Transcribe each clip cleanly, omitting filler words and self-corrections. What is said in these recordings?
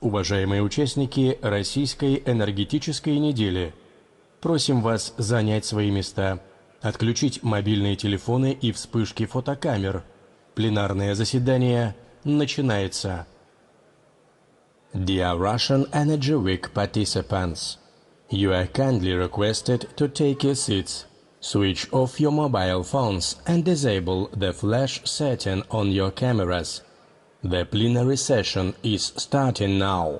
Уважаемые участники Российской энергетической недели, просим вас занять свои места, отключить мобильные телефоны и вспышки фотокамер. Пленарное заседание начинается. Dear Russian Energy Week participants, you are kindly requested to take your seats, switch off your mobile phones and disable the flash setting on your cameras. The plenary session is starting now.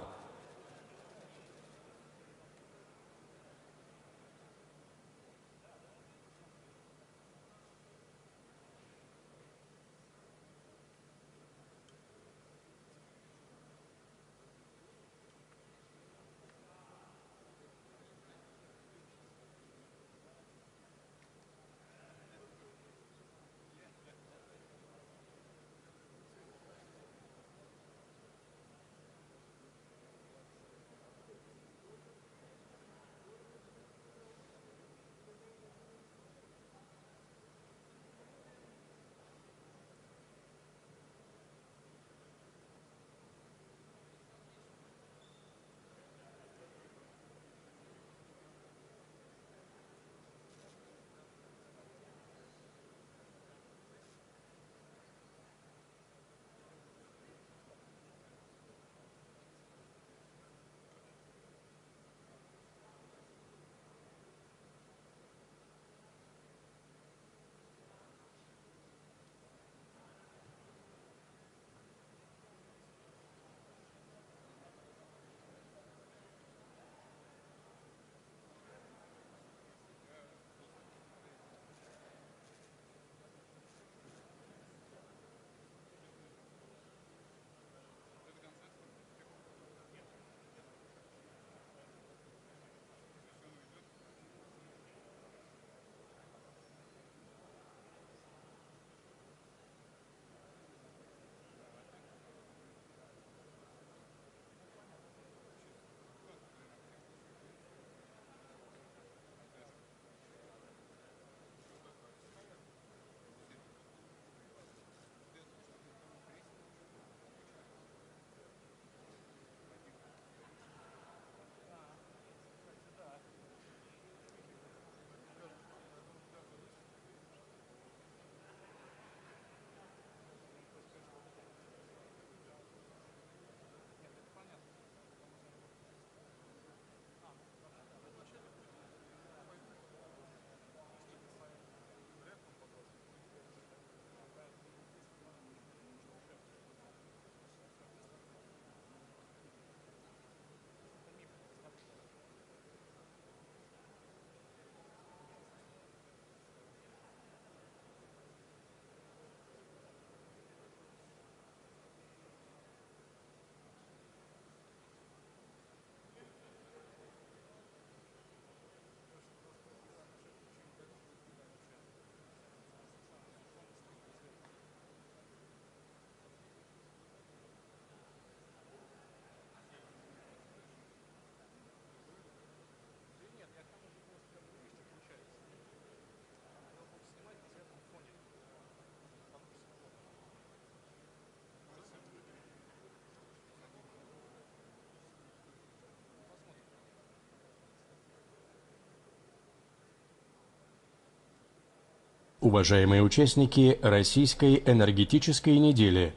Уважаемые участники Российской энергетической недели,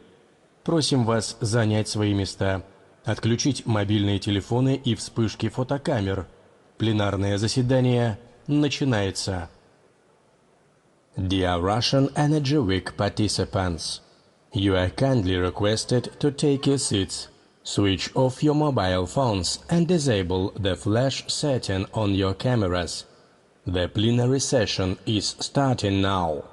просим вас занять свои места, отключить мобильные телефоны и вспышки фотокамер. Пленарное заседание начинается. Dear Russian Energy Week participants, you are kindly requested to take your seats, switch off your mobile phones and disable the flash setting on your cameras. The plenary session is starting now.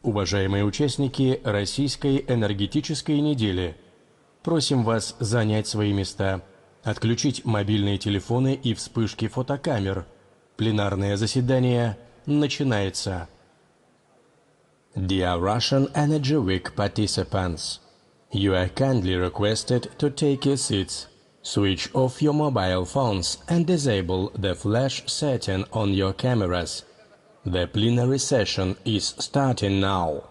Уважаемые участники российской энергетической недели, просим вас занять свои места, отключить мобильные телефоны и вспышки фотокамер. Пленарное заседание начинается. Dear Russian Energy Week participants, you are kindly requested to take your seats, switch off your mobile phones and disable the flash setting on your cameras. The plenary session is starting now.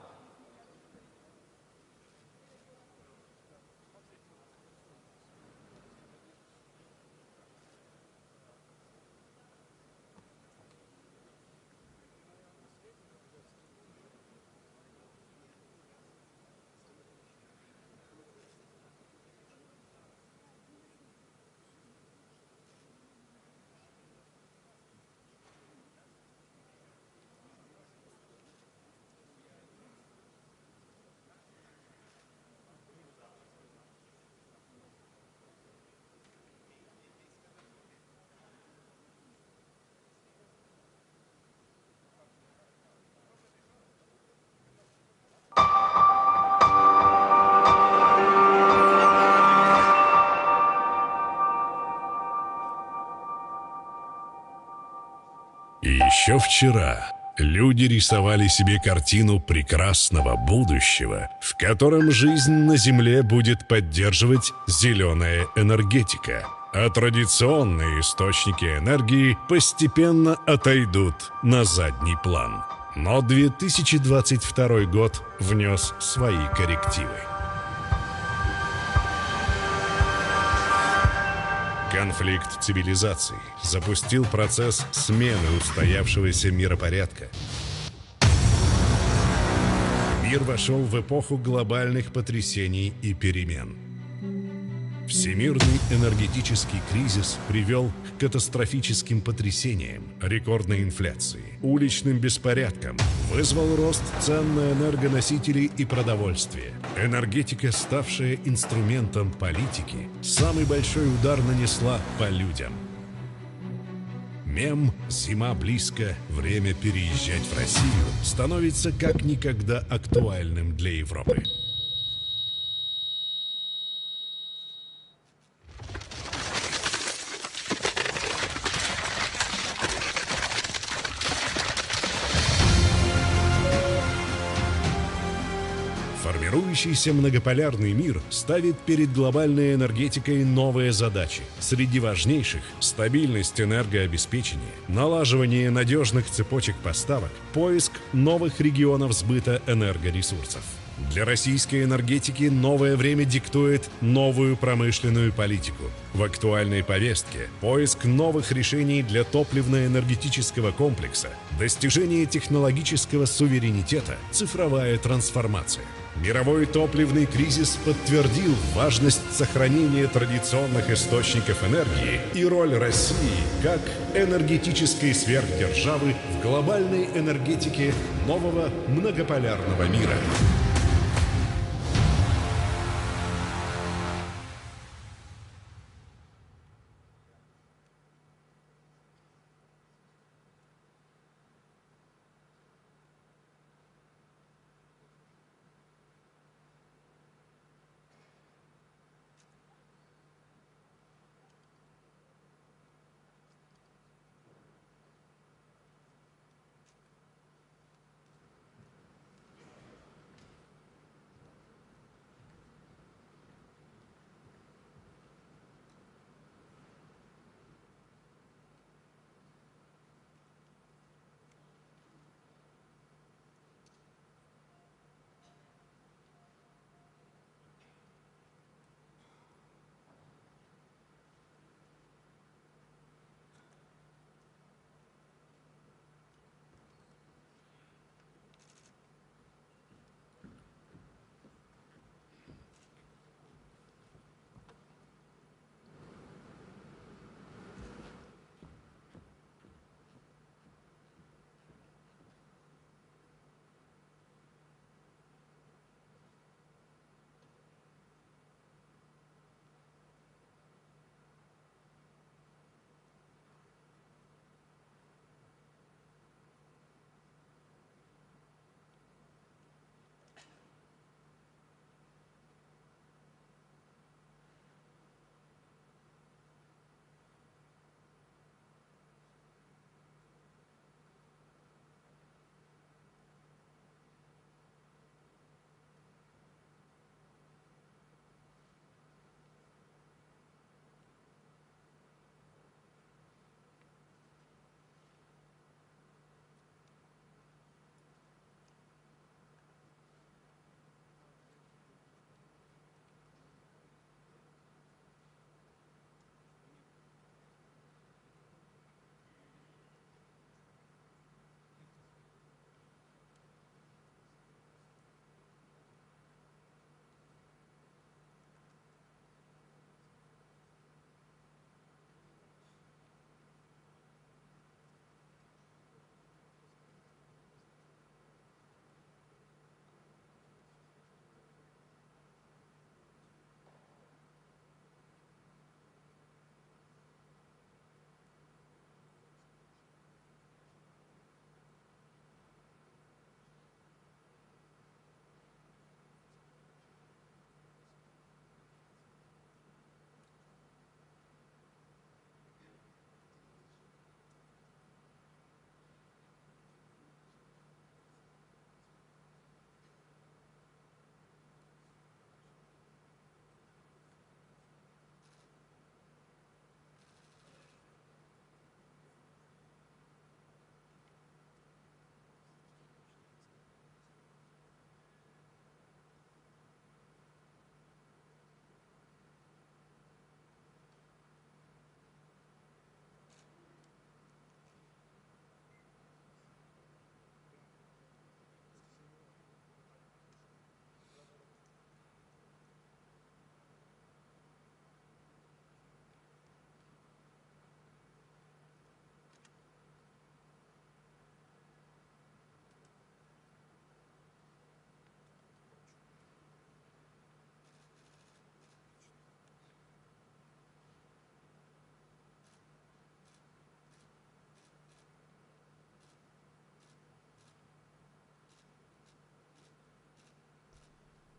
Еще вчера люди рисовали себе картину прекрасного будущего, в котором жизнь на Земле будет поддерживать зеленая энергетика, а традиционные источники энергии постепенно отойдут на задний план. Но 2022 год внес свои коррективы. Конфликт цивилизаций запустил процесс смены устоявшегося миропорядка. Мир вошел в эпоху глобальных потрясений и перемен. Всемирный энергетический кризис привел к катастрофическим потрясениям, рекордной инфляции, уличным беспорядкам, вызвал рост цен на энергоносители и продовольствие. Энергетика, ставшая инструментом политики, самый большой удар нанесла по людям. Мем «Зима близко, время переезжать в Россию» становится как никогда актуальным для Европы. Формирующийся многополярный мир ставит перед глобальной энергетикой новые задачи. Среди важнейших – стабильность энергообеспечения, налаживание надежных цепочек поставок, поиск новых регионов сбыта энергоресурсов. Для российской энергетики новое время диктует новую промышленную политику. В актуальной повестке поиск новых решений для топливно-энергетического комплекса, достижение технологического суверенитета, цифровая трансформация. Мировой топливный кризис подтвердил важность сохранения традиционных источников энергии и роль России как энергетической сверхдержавы в глобальной энергетике нового многополярного мира.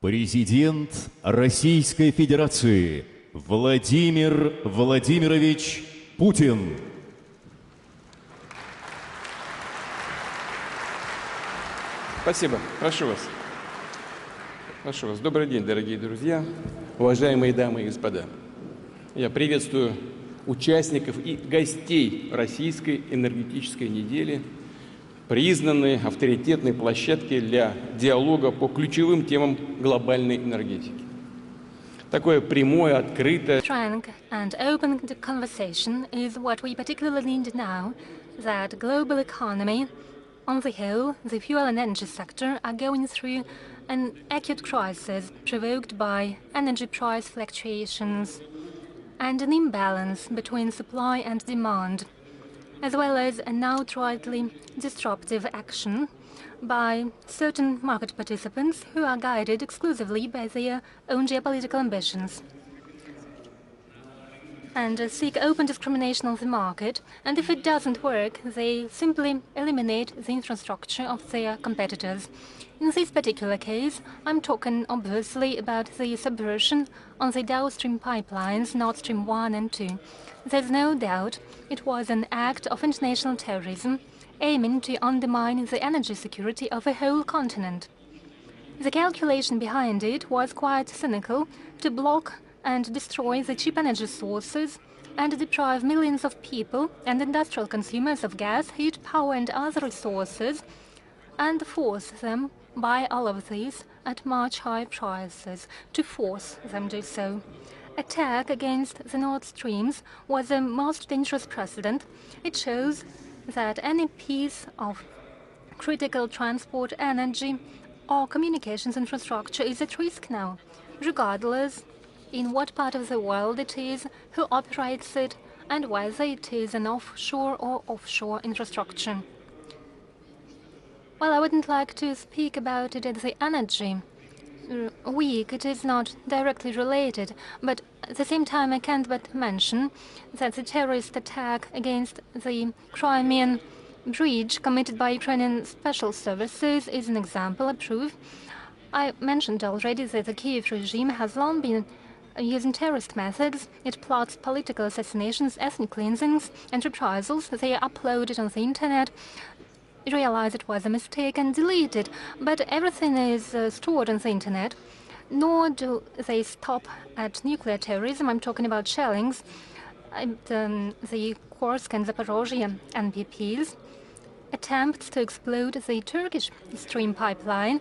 Президент Российской Федерации Владимир Владимирович Путин. Спасибо. Прошу вас. Прошу вас. Добрый день, дорогие друзья, уважаемые дамы и господа. Я приветствую участников и гостей Российской энергетической недели, признанной авторитетной площадки для диалога по ключевым темам глобальной энергетики. Такое прямое, открытое. Frank and open conversation is what we particularly need now, that global economy, on the whole, the fuel and energy sector are going through an acute crisis provoked by energy price fluctuations and an imbalance between supply and demand, as well as an outrightly disruptive action by certain market participants who are guided exclusively by their own geopolitical ambitions and seek open discrimination of the market, and if it doesn't work, they simply eliminate the infrastructure of their competitors. In this particular case, I'm talking obviously about the subversion on the downstream pipelines Nord Stream 1 and 2. There's no doubt it was an act of international terrorism aiming to undermine the energy security of a whole continent. The calculation behind it was quite cynical: to block and destroy the cheap energy sources and deprive millions of people and industrial consumers of gas, heat, power and other resources, and force them buy all of these at much higher prices, to force them to do so. Attack against the Nord Streams was a most dangerous precedent. It shows that any piece of critical transport, energy or communications infrastructure is at risk now, regardless in what part of the world it is, who operates it, and whether it is an offshore or offshore infrastructure. Well, I wouldn't like to speak about it at the energy week. It is not directly related, but at the same time I can't but mention that the terrorist attack against the Crimean Bridge committed by Ukrainian special services is an example, a proof. I mentioned already that the Kiev regime has long been using terrorist methods. It plots political assassinations, ethnic cleansings and reprisals. They upload it on the internet, realize it was a mistake and delete it. But everything is stored on the internet. Nor do they stop at nuclear terrorism. I'm talking about shellings at the Kursk and Zaporozhye NPPs. Attempts to explode the Turkish Stream pipeline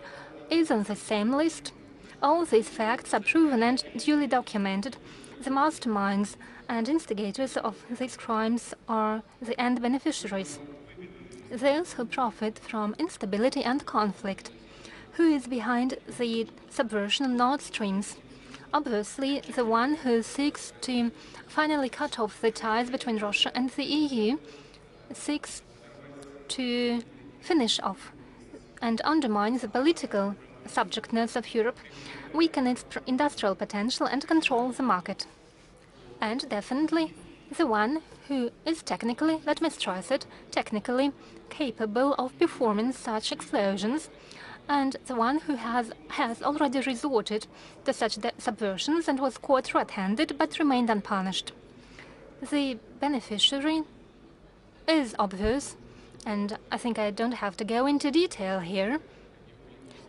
is on the same list. All these facts are proven and duly documented. The masterminds and instigators of these crimes are the end beneficiaries, those who profit from instability and conflict. Who is behind the subversion of Nord Streams? Obviously, the one who seeks to finally cut off the ties between Russia and the EU, seeks to finish off and undermine the political subjectness of Europe, weaken its industrial potential and control the market. And definitely the one who is technically, let me stress it, technically capable of performing such explosions, and the one who has already resorted to such subversions and was caught red-handed but remained unpunished. The beneficiary is obvious, and I think I don't have to go into detail here.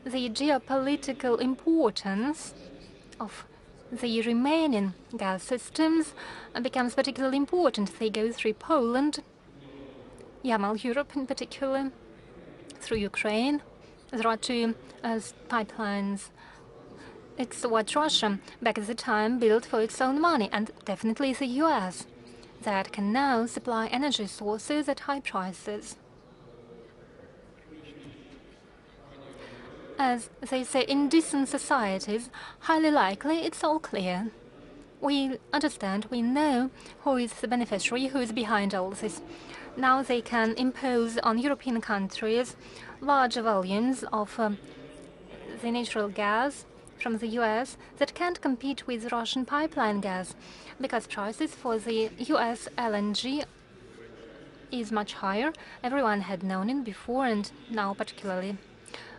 The geopolitical importance of the remaining gas systems becomes particularly important. They go through Poland, Yamal Europe in particular, through Ukraine. There are two pipelines. It's what Russia, back at the time, built for its own money, and definitely the US, that can now supply energy sources at high prices. As they say, in decent societies, highly likely it's all clear. We understand, we know who is the beneficiary, who is behind all this. Now they can impose on European countries large volumes of the natural gas from the US that can't compete with Russian pipeline gas, because prices for the US LNG is much higher. Everyone had known it before, and now particularly.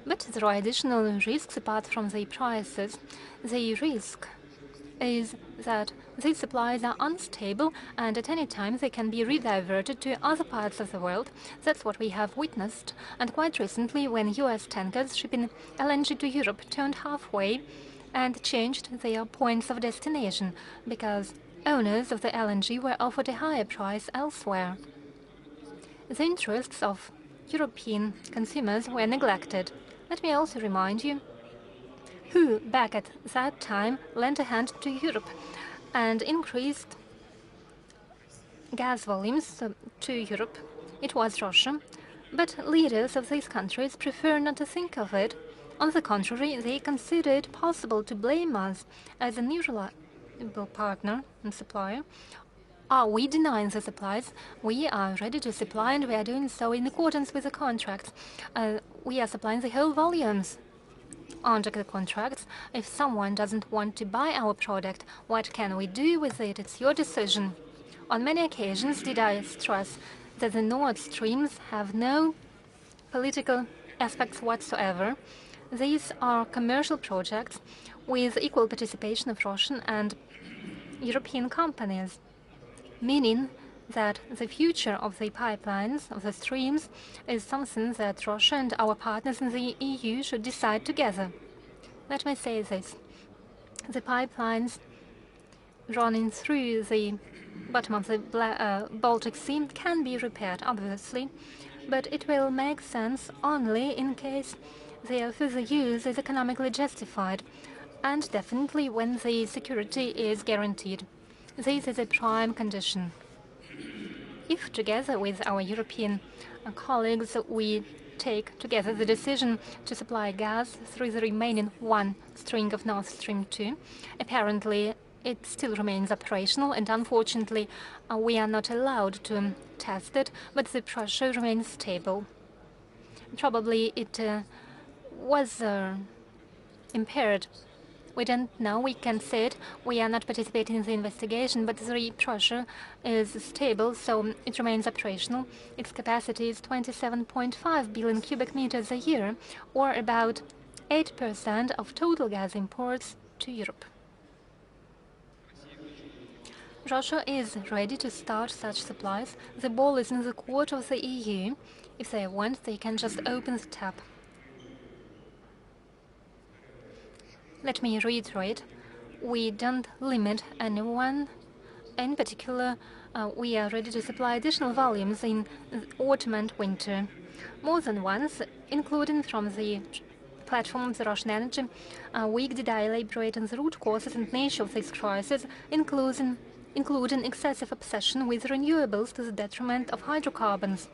But there are additional risks apart from the prices. The risk is that these supplies are unstable and at any time they can be rediverted to other parts of the world. That's what we have witnessed. And quite recently, when US tankers shipping LNG to Europe turned halfway and changed their points of destination because owners of the LNG were offered a higher price elsewhere. The interests of European consumers were neglected. Let me also remind you who, back at that time, lent a hand to Europe and increased gas volumes to Europe. It was Russia, but leaders of these countries prefer not to think of it. On the contrary, they consider it possible to blame us as a neutral partner and supplier. Are we denying the supplies? We are ready to supply, and we are doing so in accordance with the contracts. We are supplying the whole volumes under the contracts. If someone doesn't want to buy our product, what can we do with it? It's your decision. On many occasions did I stress that the Nord Streams have no political aspects whatsoever. These are commercial projects with equal participation of Russian and European companies, meaning that the future of the pipelines, of the streams, is something that Russia and our partners in the EU should decide together. Let me say this. The pipelines running through the bottom of the Baltic Sea can be repaired, obviously, but it will make sense only in case their further use is economically justified, and definitely when the security is guaranteed. This is a prime condition. If together with our European colleagues we take together the decision to supply gas through the remaining one string of Nord Stream 2, apparently it still remains operational, and unfortunately we are not allowed to test it, but the pressure remains stable. Probably it was impaired. We don't know, we can say it. We are not participating in the investigation, but the pressure is stable, so it remains operational. Its capacity is 27.5 billion cubic meters a year, or about 8% of total gas imports to Europe. Russia is ready to start such supplies. The ball is in the court of the EU. If they want, they can just open the tap. Let me reiterate, we don't limit anyone. In particular, we are ready to supply additional volumes in autumn and winter. More than once, including from the platform of the Russian Energy Week, did I elaborate on the root causes and nature of this crisis, including excessive obsession with renewables to the detriment of hydrocarbons.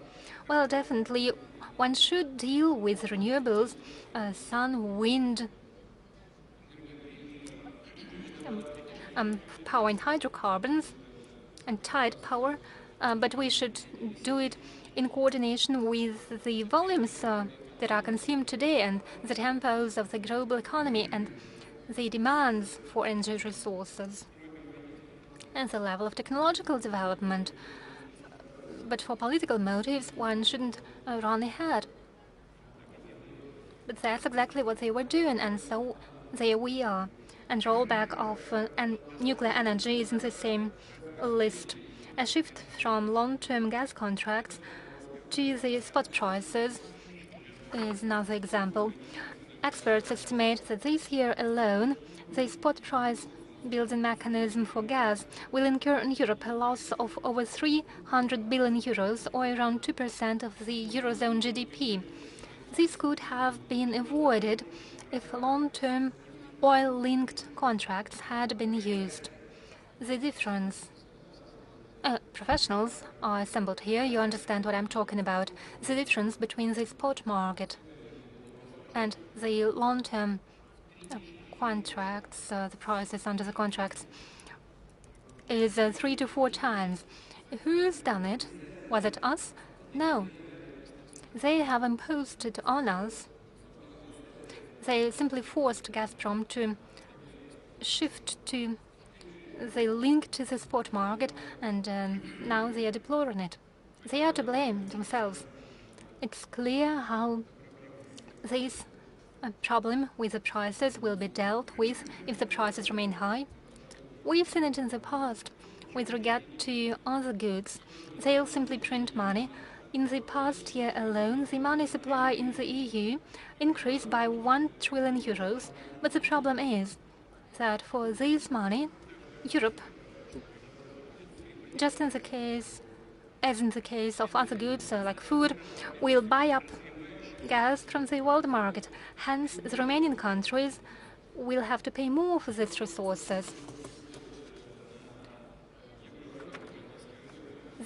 Well, definitely, one should deal with renewables, sun, wind, power and hydrocarbons and tide power, but we should do it in coordination with the volumes that are consumed today and the tempos of the global economy and the demands for energy resources and the level of technological development. But for political motives, one shouldn't run ahead. But that's exactly what they were doing, and so there we are. And rollback of nuclear energy is in the same list. A shift from long-term gas contracts to the spot prices is another example. Experts estimate that this year alone, the spot price building mechanism for gas will incur in Europe a loss of over 300 billion euros, or around 2% of the Eurozone GDP. This could have been avoided if long-term oil-linked contracts had been used. The difference... professionals are assembled here, you understand what I'm talking about. The difference between the spot market and the long-term contracts, the prices under the contracts, is 3 to 4 times. Who's done it? Was it us? No. They have imposed it on us. They simply forced Gazprom to shift to the link to the spot market, and now they are deploring it. They are to blame themselves. It's clear how these A problem with the prices will be dealt with if the prices remain high. We've seen it in the past with regard to other goods. They'll simply print money. In the past year alone, the money supply in the EU increased by 1 trillion euros. But the problem is that for this money, Europe, just in the case, as in the case of other goods like food, will buy up gas from the world market. Hence, the Romanian countries will have to pay more for these resources.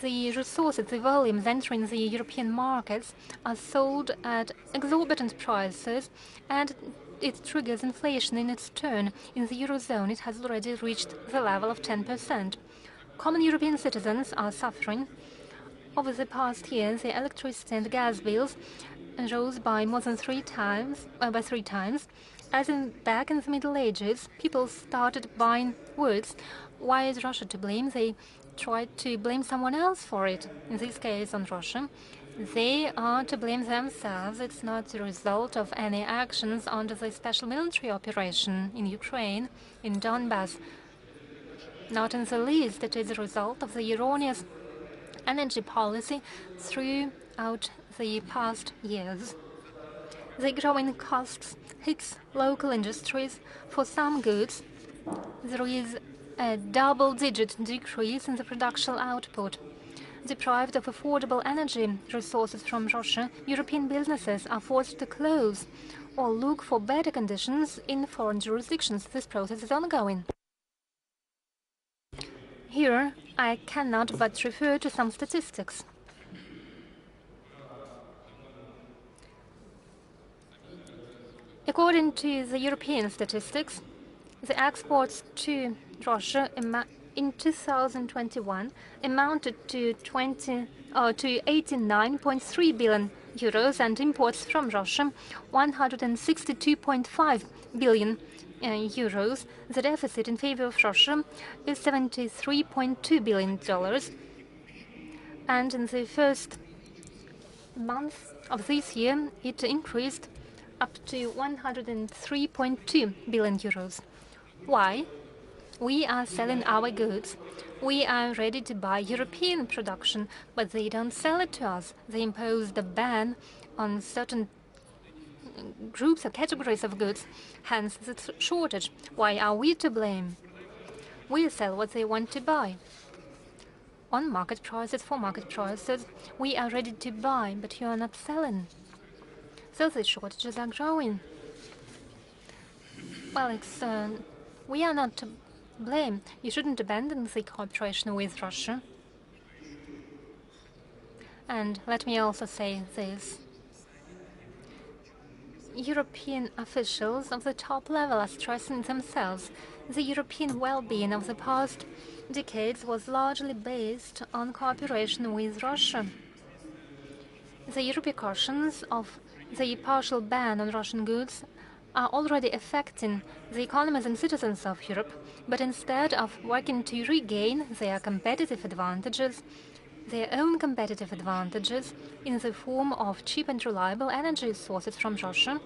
The resources, the volumes entering the European markets are sold at exorbitant prices, and it triggers inflation in its turn. In the Eurozone, it has already reached the level of 10%. Common European citizens are suffering. Over the past year, the electricity and gas bills rose by more than three times. As back in the Middle Ages, people started buying woods. Why is Russia to blame? They tried to blame someone else for it. In this case, on Russia. They are to blame themselves. It's not the result of any actions under the special military operation in Ukraine, in Donbass. Not in the least. It is a result of the erroneous energy policy throughout the past years. The growing costs hits local industries. For some goods, there is a double-digit decrease in the production output. Deprived of affordable energy resources from Russia, European businesses are forced to close or look for better conditions in foreign jurisdictions. This process is ongoing. Here, I cannot but refer to some statistics. According to the European statistics, the exports to Russia in 2021 amounted to 89.3 billion euros, and imports from Russia 162.5 billion euros. The deficit in favor of Russia is $73.2 billion. And in the first month of this year, it increased up to 103.2 billion euros. Why? We are selling our goods. We are ready to buy European production, but they don't sell it to us. They imposed a ban on certain groups or categories of goods, hence the shortage. Why are we to blame? We sell what they want to buy. On market prices, for market prices, we are ready to buy, but you are not selling. So the shortages are growing. Well, we are not to blame. You shouldn't abandon the cooperation with Russia. And let me also say this. European officials of the top level are stressing themselves. The European well-being of the past decades was largely based on cooperation with Russia. The repercussions of the partial ban on Russian goods are already affecting the economies and citizens of Europe, but instead of working to regain their competitive advantages, their own competitive advantages in the form of cheap and reliable energy sources from Russia,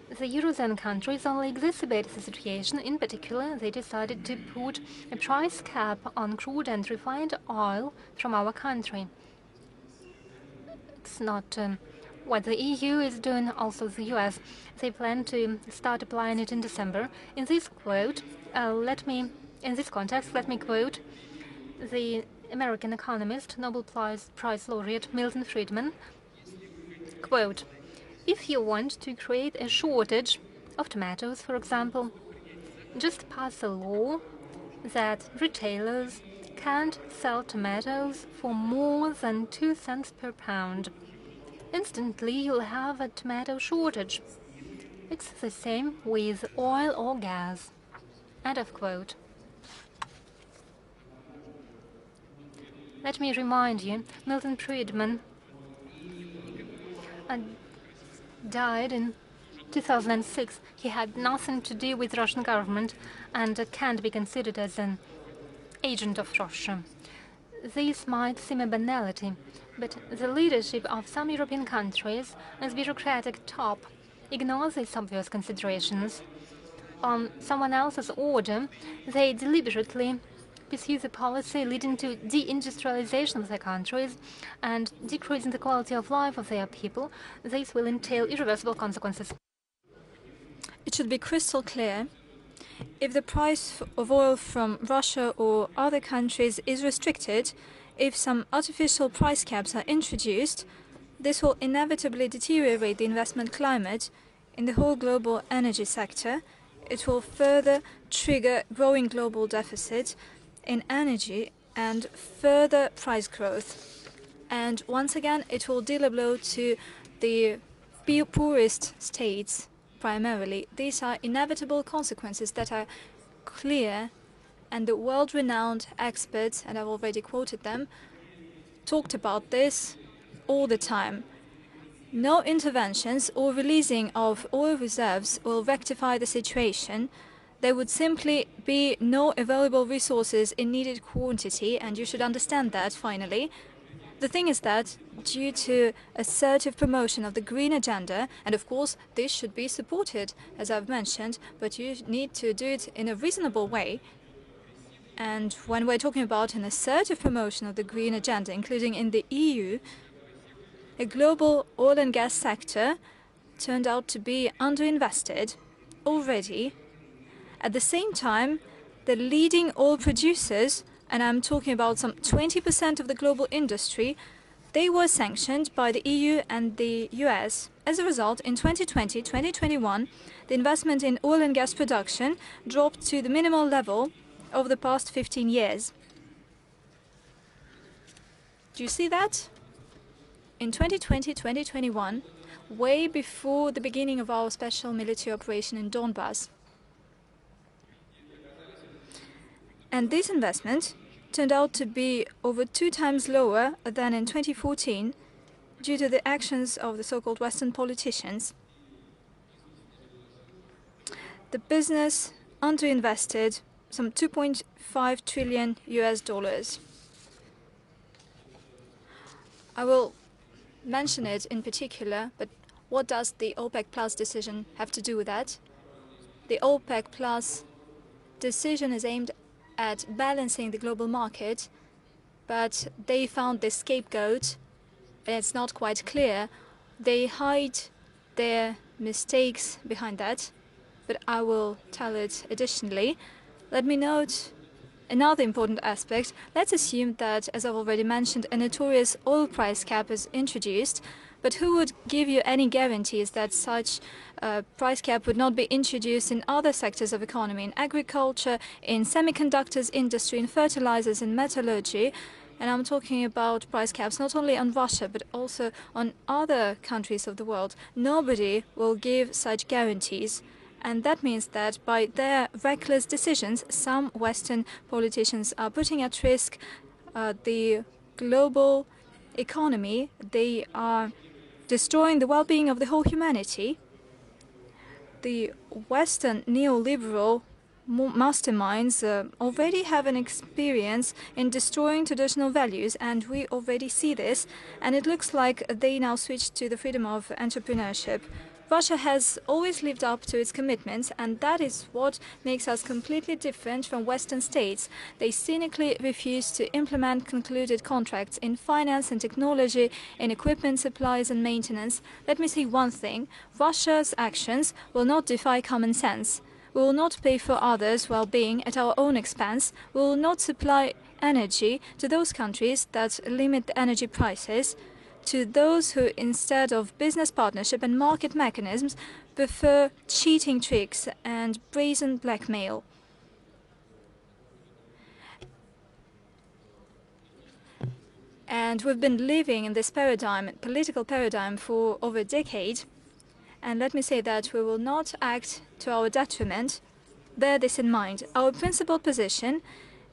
the Eurozone countries only exacerbate the situation. In particular, they decided to put a price cap on crude and refined oil from our country. It's not what the EU is doing, also the US. They plan to start applying it in December. In this quote, in this context, let me quote the American economist, Nobel Prize laureate Milton Friedman. Quote, "If you want to create a shortage of tomatoes, for example, just pass a law that retailers can't sell tomatoes for more than 2 cents per pound. Instantly, you'll have a tomato shortage. It's the same with oil or gas." End of quote. Let me remind you, Milton Friedman died in 2006. He had nothing to do with the Russian government and can't be considered as an agent of Russia. This might seem a banality, but the leadership of some European countries, as bureaucratic top, ignore these obvious considerations. On someone else's order, they deliberately pursue the policy leading to deindustrialization of their countries and decreasing the quality of life of their people. This will entail irreversible consequences. It should be crystal clear, if the price of oil from Russia or other countries is restricted, if some artificial price caps are introduced, this will inevitably deteriorate the investment climate in the whole global energy sector. It will further trigger growing global deficit in energy and further price growth. And once again, it will deal a blow to the poorest states primarily. These are inevitable consequences that are clear, and the world-renowned experts, and I've already quoted them, talked about this all the time. No interventions or releasing of oil reserves will rectify the situation. There would simply be no available resources in needed quantity, and you should understand that, finally. The thing is that, due to assertive promotion of the green agenda, and of course this should be supported, as I've mentioned, but you need to do it in a reasonable way. And when we're talking about an assertive promotion of the green agenda, including in the EU, a global oil and gas sector turned out to be underinvested already. At the same time, the leading oil producers, and I'm talking about some 20% of the global industry, they were sanctioned by the EU and the US. As a result, in 2020-2021, the investment in oil and gas production dropped to the minimal level of the past 15 years. Do you see that? In 2020-2021, way before the beginning of our special military operation in Donbass. And this investment turned out to be over 2 times lower than in 2014 due to the actions of the so-called Western politicians. The business underinvested some $2.5 trillion US. I will mention it in particular, but what does the OPEC Plus decision have to do with that? The OPEC Plus decision is aimed at balancing the global market, but they found this scapegoat, and it's not quite clear. They hide their mistakes behind that, but I will tell it additionally. Let me note another important aspect. Let's assume that, as I've already mentioned, a notorious oil price cap is introduced, but who would give you any guarantees that such price cap would not be introduced in other sectors of economy, in agriculture, in semiconductors industry, in fertilizers, in metallurgy? And I'm talking about price caps not only on Russia, but also on other countries of the world. Nobody will give such guarantees. And that means that by their reckless decisions, some Western politicians are putting at risk the global economy. They are destroying the well-being of the whole humanity. The Western neoliberal masterminds already have an experience in destroying traditional values, and we already see this, and it looks like they now switch to the freedom of entrepreneurship. Russia has always lived up to its commitments, and that is what makes us completely different from Western states. They cynically refuse to implement concluded contracts in finance and technology, in equipment supplies and maintenance. Let me say one thing. Russia's actions will not defy common sense. We will not pay for others' well-being at our own expense. We will not supply energy to those countries that limit the energy prices, to those who, instead of business partnership and market mechanisms, prefer cheating tricks and brazen blackmail. And we've been living in this paradigm, political paradigm, for over a decade. And let me say that we will not act to our detriment. Bear this in mind. Our principal position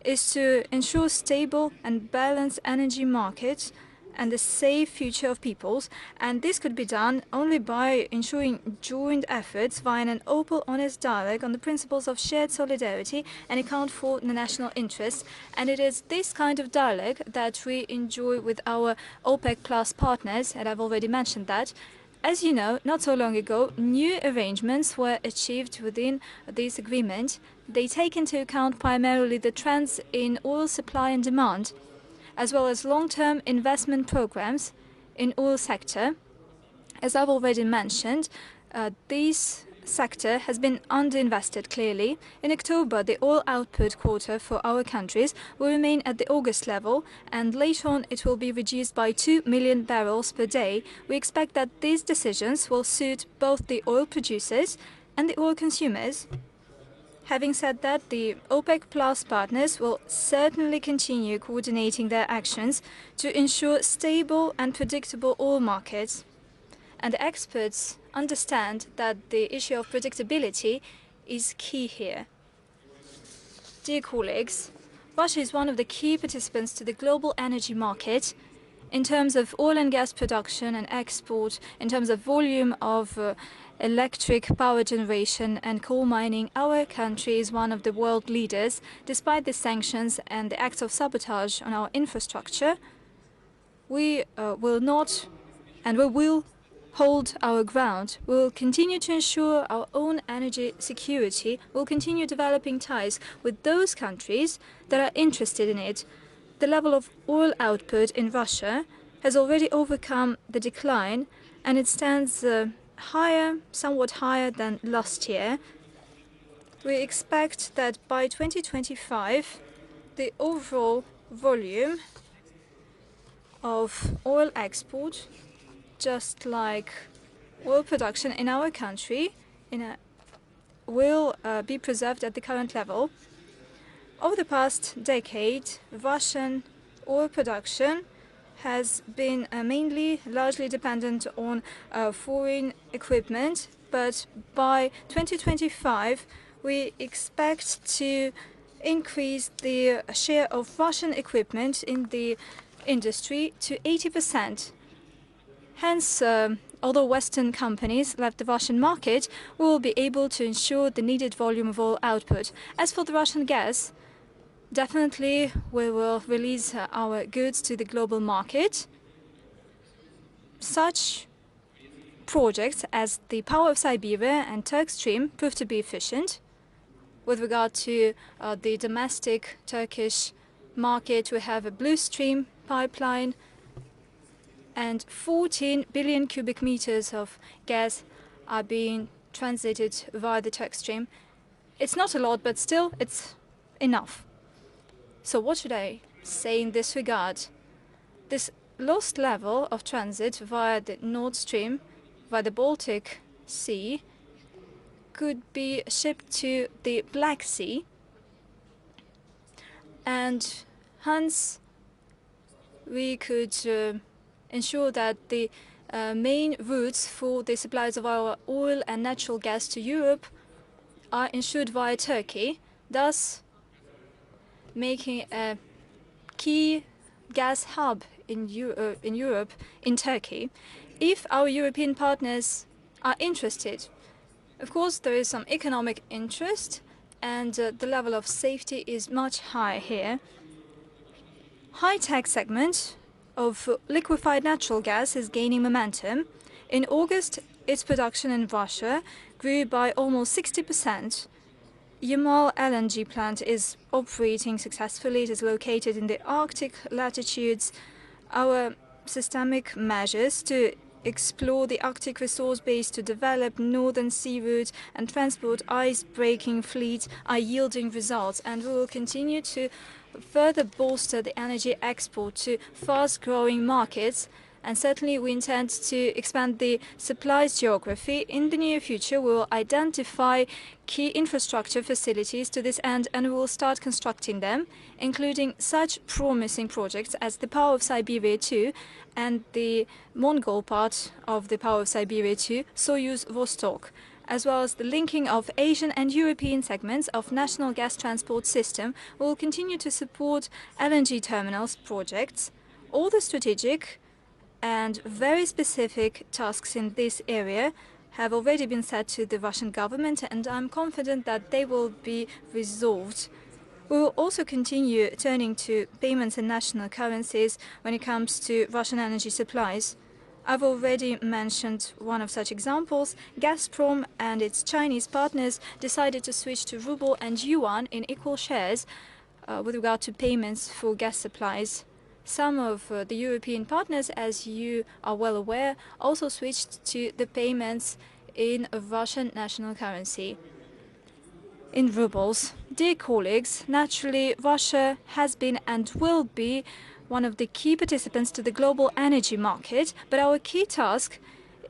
is to ensure stable and balanced energy markets and the safe future of peoples, and this could be done only by ensuring joint efforts via an open, honest dialogue on the principles of shared solidarity and account for the national interests. And it is this kind of dialogue that we enjoy with our OPEC Plus partners, and I've already mentioned that. As you know, not so long ago, new arrangements were achieved within this agreement. They take into account primarily the trends in oil supply and demand, as well as long-term investment programs in oil sector. As I've already mentioned, this sector has been underinvested clearly. In October, the oil output quota for our countries will remain at the August level, and later on it will be reduced by 2 million barrels per day. We expect that these decisions will suit both the oil producers and the oil consumers. Having said that, the OPEC Plus partners will certainly continue coordinating their actions to ensure stable and predictable oil markets. And the experts understand that the issue of predictability is key here. Dear colleagues, Russia is one of the key participants to the global energy market in terms of oil and gas production and export, in terms of volume of electric power generation and coal mining. Our country is one of the world leaders. Despite the sanctions and the acts of sabotage on our infrastructure, we will not and we will hold our ground. We will continue to ensure our own energy security. We will continue developing ties with those countries that are interested in it. The level of oil output in Russia has already overcome the decline, and it stands somewhat higher than last year. We expect that by 2025, the overall volume of oil export, just like oil production in our country, will be preserved at the current level. Over the past decade, Russian oil production has been mainly largely dependent on foreign equipment, but by 2025 we expect to increase the share of Russian equipment in the industry to 80%. Hence, although Western companies left the Russian market, we will be able to ensure the needed volume of oil output. As for the Russian gas, definitely we will release our goods to the global market. Such projects as the Power of Siberia and Turk Stream prove to be efficient. With regard to the domestic Turkish market, we have a Blue Stream pipeline, and 14 billion cubic meters of gas are being transited via the Turk Stream. It's not a lot, but still it's enough. So what should I say in this regard? This lost level of transit via the Nord Stream, via the Baltic Sea, could be shipped to the Black Sea, and hence we could ensure that the main routes for the supplies of our oil and natural gas to Europe are ensured via Turkey, thus making a key gas hub in Europe, in Turkey. If our European partners are interested, of course there is some economic interest, and the level of safety is much higher here. High-tech segment of liquefied natural gas is gaining momentum. In August, its production in Russia grew by almost 60%. Yamal LNG plant is operating successfully. It is located in the Arctic latitudes. Our systemic measures to explore the Arctic resource base, to develop northern sea routes and transport ice-breaking fleets are yielding results, and we will continue to further bolster the energy export to fast-growing markets, and certainly we intend to expand the supplies geography. In the near future, we will identify key infrastructure facilities to this end, and we will start constructing them, including such promising projects as the Power of Siberia 2 and the Mongol part of the Power of Siberia 2, Soyuz Vostok, as well as the linking of Asian and European segments of national gas transport system. We will continue to support LNG terminals projects. All the strategic and very specific tasks in this area have already been set to the Russian government, and I'm confident that they will be resolved. We will also continue turning to payments in national currencies when it comes to Russian energy supplies. I've already mentioned one of such examples. Gazprom and its Chinese partners decided to switch to ruble and yuan in equal shares with regard to payments for gas supplies. Some of the European partners, as you are well aware, also switched to the payments in Russian national currency, in rubles. Dear colleagues, naturally, Russia has been and will be one of the key participants to the global energy market, but our key task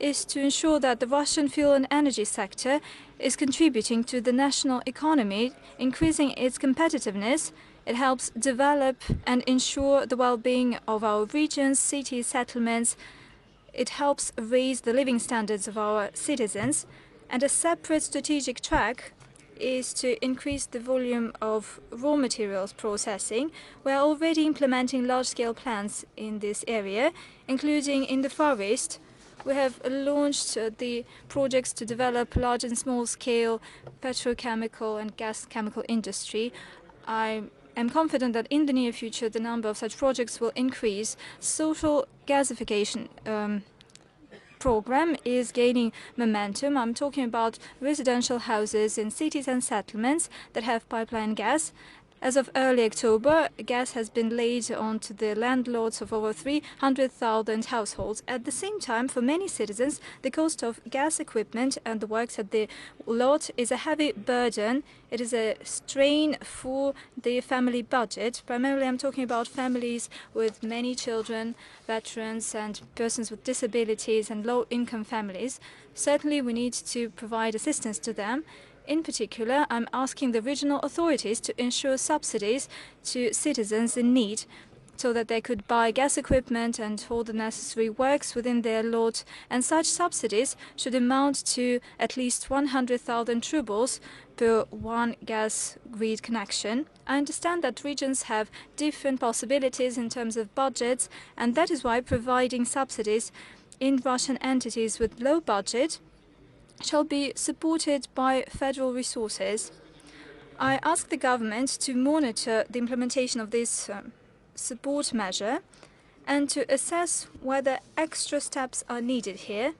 is to ensure that the Russian fuel and energy sector is contributing to the national economy, increasing its competitiveness. It helps develop and ensure the well-being of our regions, cities, settlements. It helps raise the living standards of our citizens. And a separate strategic track is to increase the volume of raw materials processing. We are already implementing large-scale plans in this area, including in the Far East. We have launched the projects to develop large and small-scale petrochemical and gas chemical industry. I am confident that in the near future the number of such projects will increase. Social gasification program is gaining momentum. I'm talking about residential houses in cities and settlements that have pipeline gas. As of early October, gas has been laid onto the landlords of over 300,000 households. At the same time, for many citizens, the cost of gas equipment and the works at the lot is a heavy burden. It is a strain for the family budget. Primarily, I'm talking about families with many children, veterans, and persons with disabilities and low-income families. Certainly, we need to provide assistance to them. In particular, I'm asking the regional authorities to ensure subsidies to citizens in need so that they could buy gas equipment and all the necessary works within their lot. And such subsidies should amount to at least 100,000 rubles per one gas grid connection. I understand that regions have different possibilities in terms of budgets, and that is why providing subsidies in Russian entities with low budget shall be supported by federal resources. I ask the government to monitor the implementation of this support measure and to assess whether extra steps are needed here.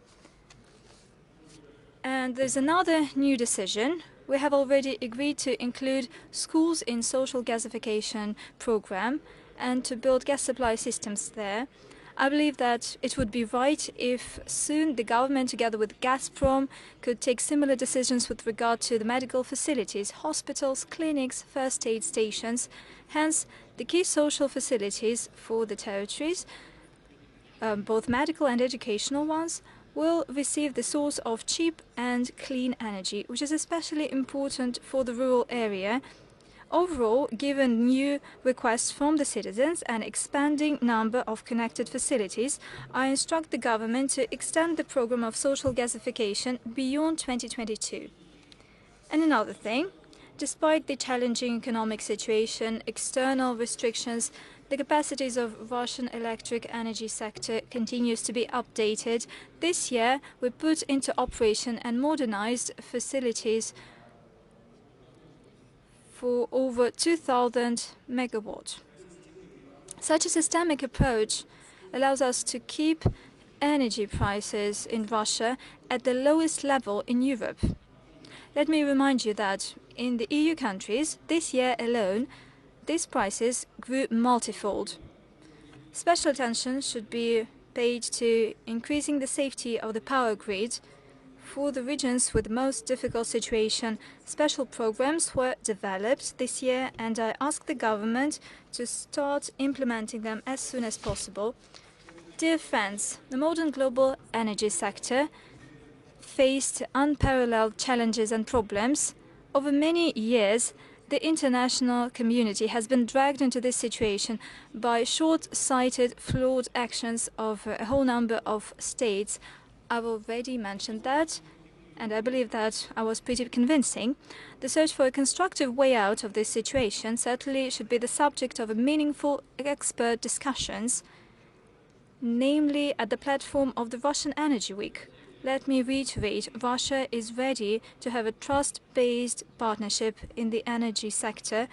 And there's another new decision. We have already agreed to include schools in social gasification program and to build gas supply systems there. I believe that it would be right if soon the government, together with Gazprom, could take similar decisions with regard to the medical facilities, hospitals, clinics, first aid stations. Hence, the key social facilities for the territories, both medical and educational ones, will receive the source of cheap and clean energy, which is especially important for the rural area. Overall, given new requests from the citizens and expanding number of connected facilities, I instruct the government to extend the program of social gasification beyond 2022. And another thing, despite the challenging economic situation, external restrictions, the capacities of Russian electric energy sector continues to be updated. This year, we put into operation and modernized facilities for over 2,000 megawatts. Such a systemic approach allows us to keep energy prices in Russia at the lowest level in Europe. Let me remind you that in the EU countries, this year alone, these prices grew multifold. Special attention should be paid to increasing the safety of the power grid. For the regions with the most difficult situation, special programs were developed this year, and I ask the government to start implementing them as soon as possible. Dear friends, the modern global energy sector faced unparalleled challenges and problems. Over many years, the international community has been dragged into this situation by short-sighted, flawed actions of a whole number of states. I've already mentioned that, and I believe that I was pretty convincing. The search for a constructive way out of this situation certainly should be the subject of a meaningful expert discussions, namely at the platform of the Russian Energy Week. Let me reiterate, Russia is ready to have a trust-based partnership in the energy sector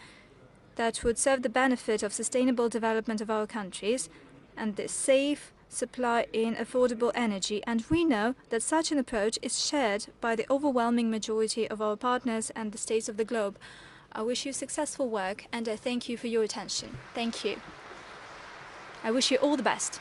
that would serve the benefit of sustainable development of our countries, and the safe, supply in affordable energy, and we know that such an approach is shared by the overwhelming majority of our partners and the states of the globe. I wish you successful work, and I thank you for your attention. Thank you. I wish you all the best.